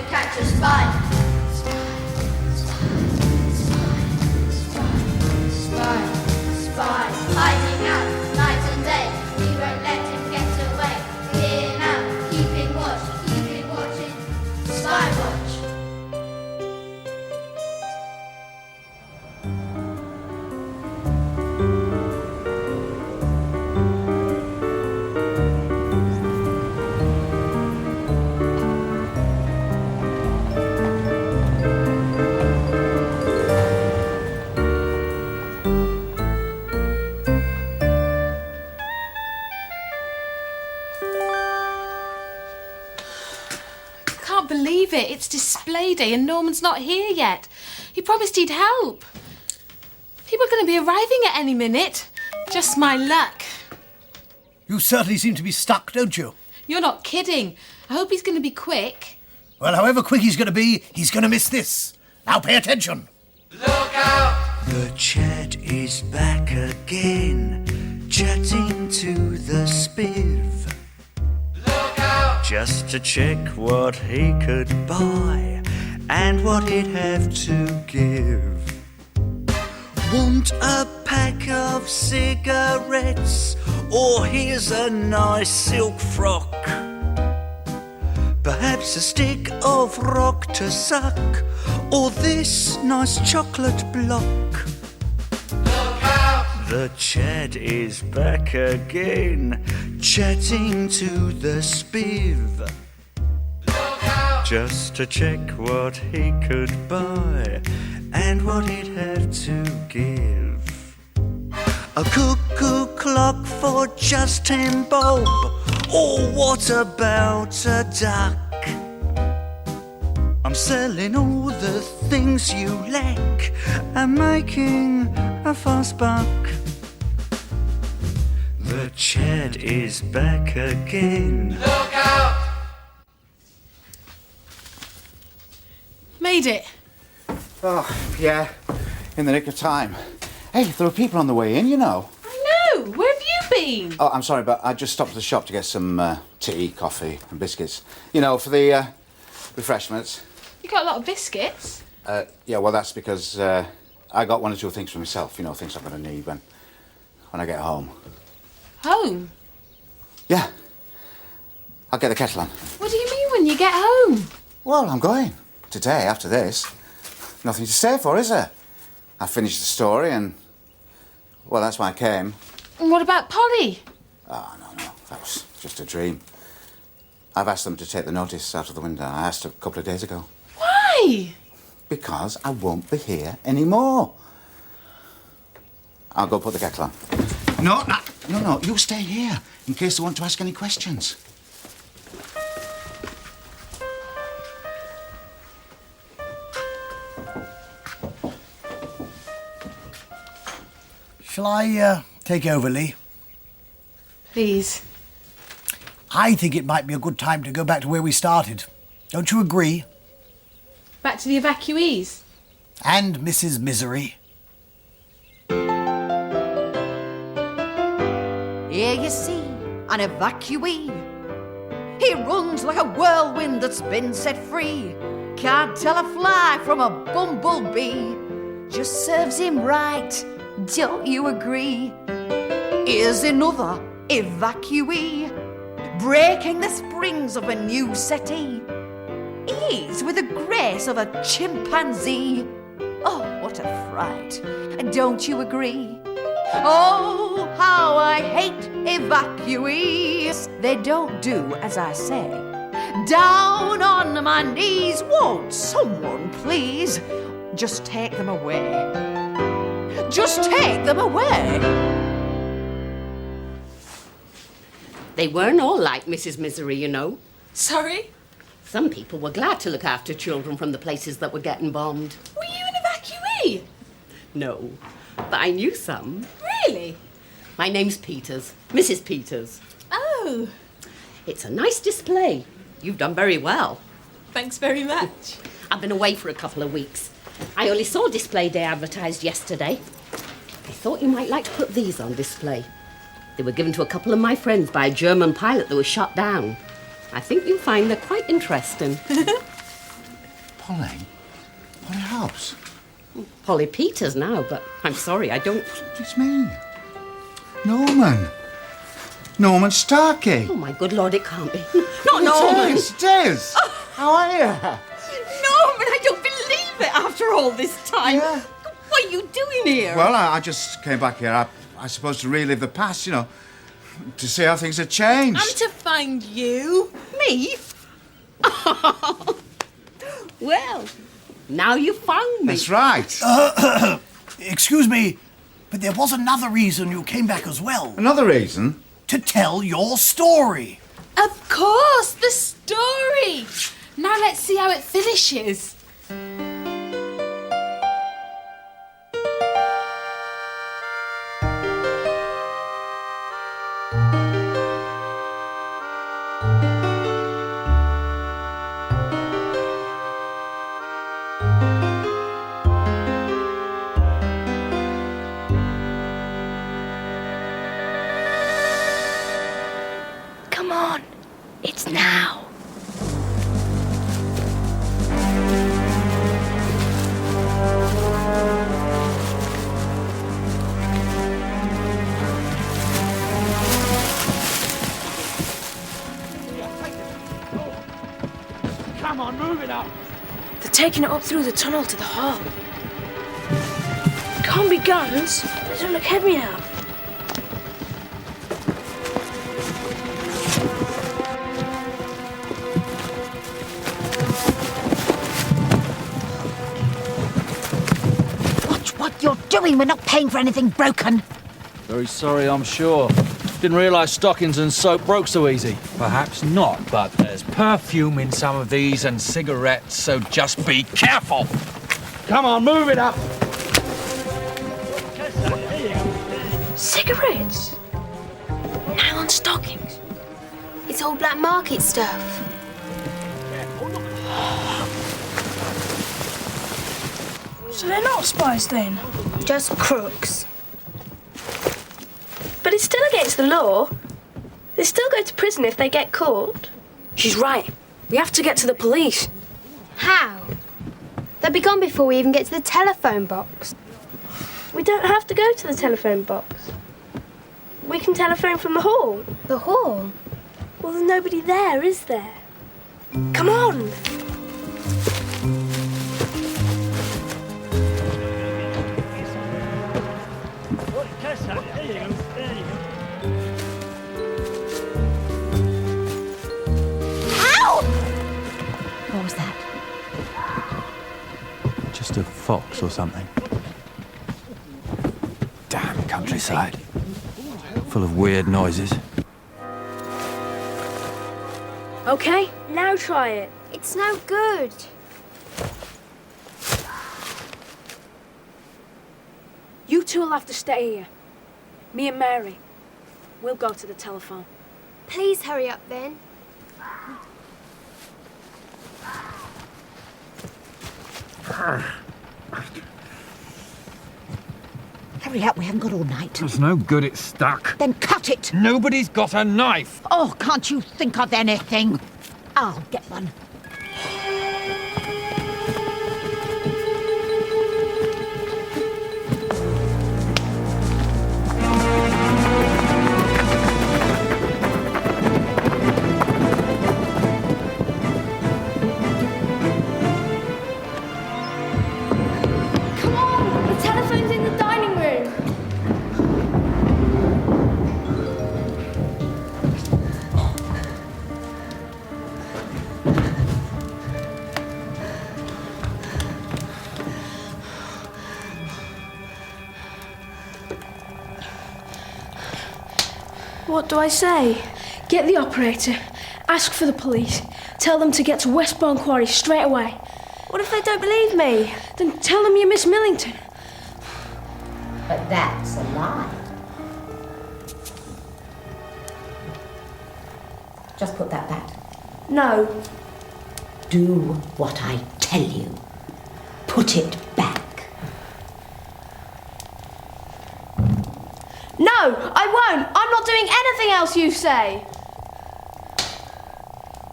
Catch a spy. Spy, hiding out night and day. We won't let him get away. Here now, keeping watching. Spywatch. Can't believe it. It's display day and Norman's not here yet. He promised he'd help. People are going to be arriving at any minute. Just my luck. You certainly seem to be stuck, don't you? You're not kidding. I hope he's going to be quick. Well, however quick he's going to be, he's going to miss this. Now pay attention. Look out! The Chad is back again, chatting to the spiv. Look out! Just to check what he could buy and what he'd have to give. Want a pack of cigarettes, or here's a nice silk frock? Perhaps a stick of rock to suck, or this nice chocolate block. Look out! The Chad is back again, chatting to the spiv. Look out! Just to check what he could buy and what he'd have to give. A cuckoo clock for just 10 bob, or what about a duck? I'm selling all the things you lack and making a fast buck. The Chad is back again. Look out! Made it. Oh, yeah, in the nick of time. Hey, there were people on the way in, you know. I know. Where have you been? Oh, I'm sorry, but I just stopped at the shop to get some tea, coffee and biscuits. You know, for the refreshments. You got a lot of biscuits. Yeah, well, that's because I got one or two things for myself, you know, things I'm going to need when I get home. Home? Yeah. I'll get the kettle on. What do you mean when you get home? Well, I'm going. Today, after this. Nothing to stay for, is there? I finished the story and... Well, that's why I came. And what about Polly? Oh, no, that was just a dream. I've asked them to take the notice out of the window. I asked a couple of days ago. Why? Because I won't be here anymore. I'll go put the kettle on. No, you stay here in case they want to ask any questions. Shall I take over, Lee? Please. I think it might be a good time to go back to where we started. Don't you agree? Back to the evacuees. And Mrs. Misery. Here you see an evacuee. He runs like a whirlwind that's been set free. Can't tell a fly from a bumblebee. Just serves him right, don't you agree? Here's another evacuee, breaking the springs of a new settee. Ease with the grace of a chimpanzee. Oh, what a fright, don't you agree? Oh, how I hate evacuees. They don't do as I say. Down on my knees, won't someone please just take them away? Just take them away. They weren't all like Mrs. Misery, you know. Sorry? Some people were glad to look after children from the places that were getting bombed. Were you an evacuee? No, but I knew some. Really? My name's Peters, Mrs. Peters. Oh, It's a nice display. You've done very well. thanks very much. I've been away for a couple of weeks. I only saw display day advertised yesterday. I thought you might like to put these on display. They were given to a couple of my friends by a German pilot that was shot down. I think you'll find they're quite interesting. Polly? Polly Hobbs? Polly Peters now, but I'm sorry, I don't... It's me. Norman. Norman Starkey. Oh, my good Lord, it can't be. Not Norman! It is. How are you? Norman, I don't believe it after all this time. Yeah. What are you doing here? Well, I just came back here, I suppose, to relive the past, you know, to see how things had changed. I'm to find you. Me? Well, now you found me. That's right. Excuse me, but there was another reason you came back as well. Another reason? To tell your story. Of course, the story. Now let's see how it finishes. Come on, it's now. Come on, move it up. They're taking it up through the tunnel to the hall. Can't be guns. They don't look heavy enough. Watch what you're doing. We're not paying for anything broken. Very sorry, I'm sure. Didn't realise stockings and soap broke so easy. Perhaps not, but there's perfume in some of these and cigarettes, so just be careful. Come on, move it up. Cigarettes? Nylon stockings? It's all black market stuff. So they're not spies then? Just crooks. But it's still against the law. They still go to prison if they get caught. She's right. We have to get to the police. How? They'll be gone before we even get to the telephone box. We don't have to go to the telephone box. We can telephone from the hall. The hall? Well, there's nobody there, is there? Come on! What was that? Just a fox or something. Damn countryside. Full of weird noises. Okay, now try it. It's no good. You two will have to stay here. Me and Mary. We'll go to the telephone. Please hurry up then. Hurry up, we haven't got all night. It's no good, it's stuck. Then cut it. Nobody's got a knife. Oh, can't you think of anything? I'll get one. Come on, the telephone's in the dining room. What do I say? Get the operator, ask for the police, tell them to get to Westbourne Quarry straight away. What if they don't believe me? Then tell them you're Miss Millington. But that's a lie. Just put that back. No. Do what I tell you. Put it back. No, I won't. I'm not doing anything else you say.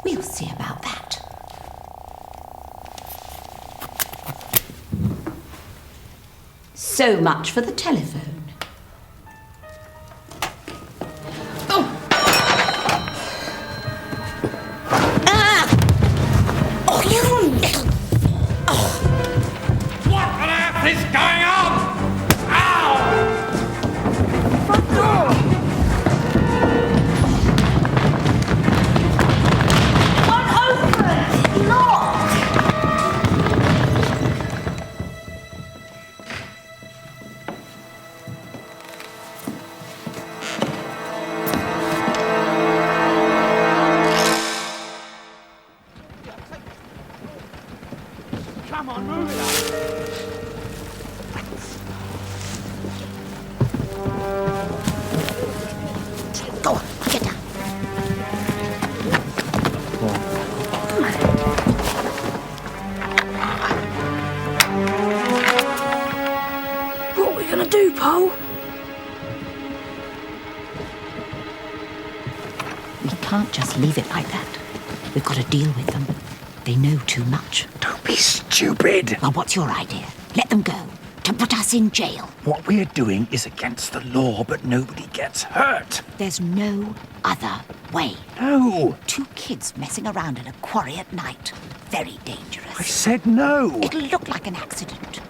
We'll see about that. So much for the telephone. What on earth is going on? Ow! Front door. Unopened. Locked. Come on, move it up. Go on, get down. What are we gonna do, Paul? We can't just leave it like that. We've got to deal with them. They know too much. Don't be stupid. Well, what's your idea? Let them go. To put us in jail. What we're doing is against the law, but nobody gets hurt. There's no other way. No. 2 kids messing around in a quarry at night. Very dangerous. I said no. It'll look like an accident.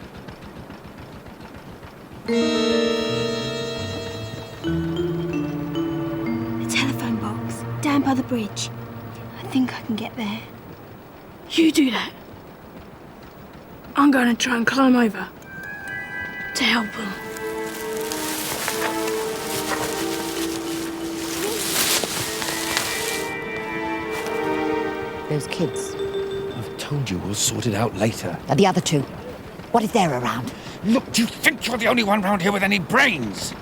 The telephone box, down by the bridge. I think I can get there. You do that. I'm going to try and climb over to help them. Those kids. I've told you we'll sort it out later. And the other 2. What if they're around? Look, do you think you're the only one round here with any brains?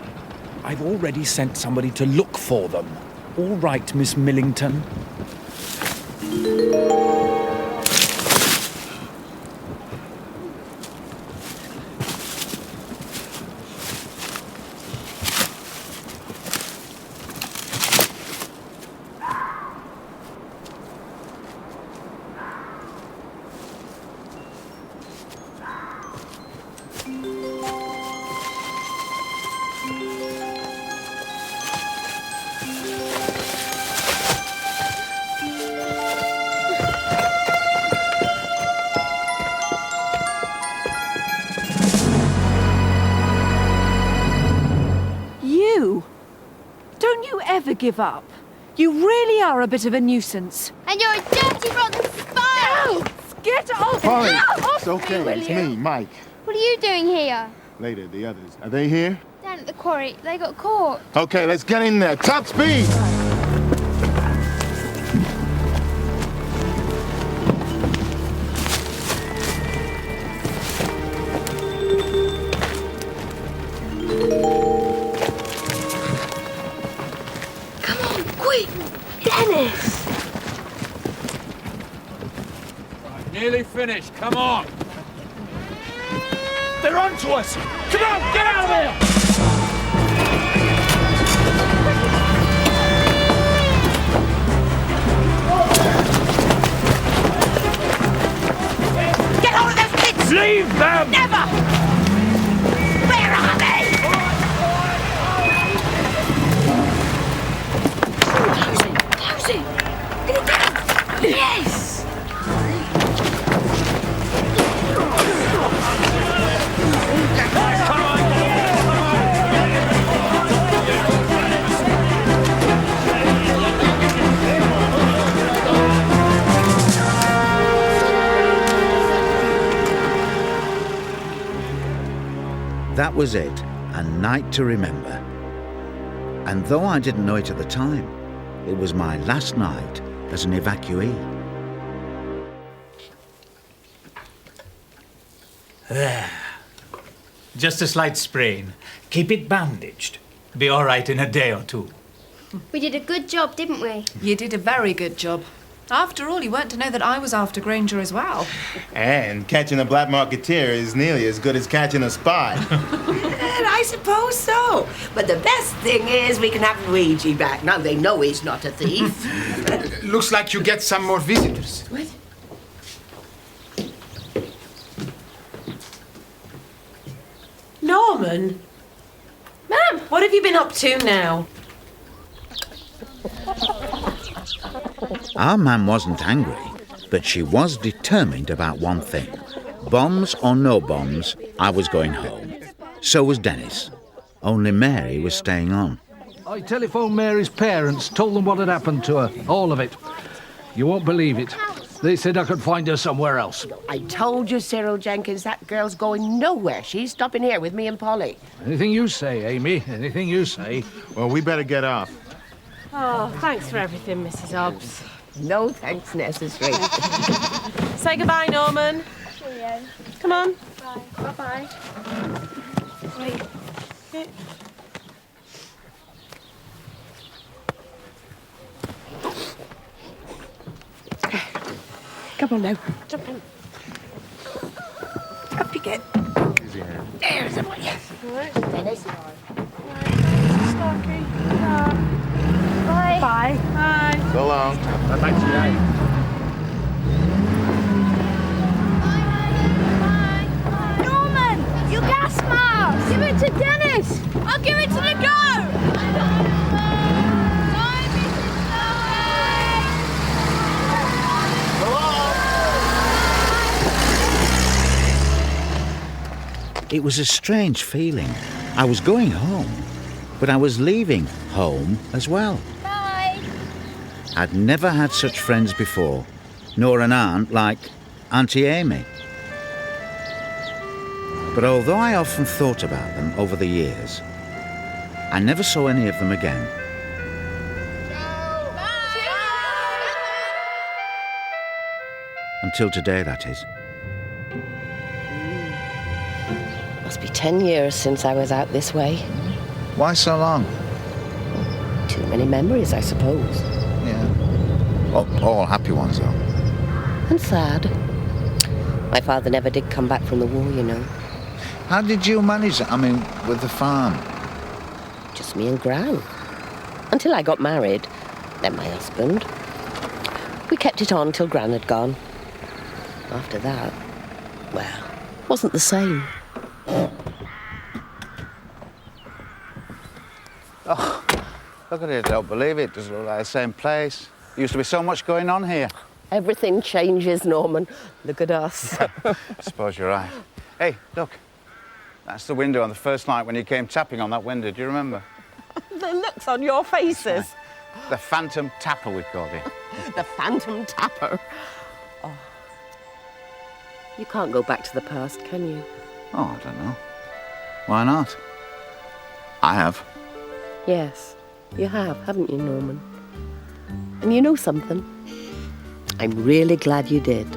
I've already sent somebody to look for them. All right, Miss Millington. Don't you ever give up. You really are a bit of a nuisance. And you're a dirty, rotten spy! Get off! Polly, Off it's okay. me, It's will you? me, Mike. What are you doing here? Later, the others. Are they here? Down at the quarry. They got caught. Okay, let's get in there. Top speed! Come on, quick! Dennis! Nearly finished. Come on. They're on to us. Come on, get out of there. Get hold of those kids! Leave them! Never! Where are they? Close it! Look out! Yes! That was it, a night to remember. And though I didn't know it at the time, it was my last night as an evacuee. There. Just a slight sprain. Keep it bandaged. Be all right in a day or two. We did a good job, didn't we? You did a very good job. After all, you weren't to know that I was after Granger as well. And catching a black marketeer is nearly as good as catching a spy. And I suppose so. But the best thing is we can have Luigi back. Now they know he's not a thief. Looks like you get some more visitors. What? Norman? Ma'am, what have you been up to now? Our mam wasn't angry, but she was determined about one thing. Bombs or no bombs, I was going home. So was Dennis. Only Mary was staying on. I telephoned Mary's parents, told them what had happened to her. All of it. You won't believe it. They said I could find her somewhere else. I told you, Cyril Jenkins, that girl's going nowhere. She's stopping here with me and Polly. Anything you say, Amy. Anything you say. Well, we better get off. Oh, thanks for everything, Mrs. Hobbs. No thanks necessary. Say goodbye, Norman. Cheerio. Come on. Bye. Bye-bye. Wait. Come on now. Jump in. Up you get. There's the boy. Dennis. Starkey. Bye. Bye. Bye. So long. Thanks, Norman, your gas mask. Give it to Dennis. I'll give it to the go. It was a strange feeling. I was going home, but I was leaving home as well. Bye. I'd never had such friends before, nor an aunt like Auntie Amy. But although I often thought about them over the years, I never saw any of them again. Until today, that is. Must be 10 years since I was out this way. Why so long? Too many memories, I suppose. Yeah. All happy ones, though. And sad. My father never did come back from the war, you know. How did you manage it? I mean, with the farm? Just me and Gran. Until I got married. Then my husband. We kept it on till Gran had gone. After that, well, wasn't the same. Oh, look at it. I don't believe it. Doesn't look like the same place. There used to be so much going on here. Everything changes, Norman. Look at us. I suppose you're right. Hey, look. That's the window on the first night when you came tapping on that window. Do you remember? The looks on your faces. The Phantom Tapper, we called it. The Phantom Tapper. Oh. You can't go back to the past, can you? Oh, I don't know. Why not? I have. Yes, you have, haven't you, Norman? And you know something? I'm really glad you did.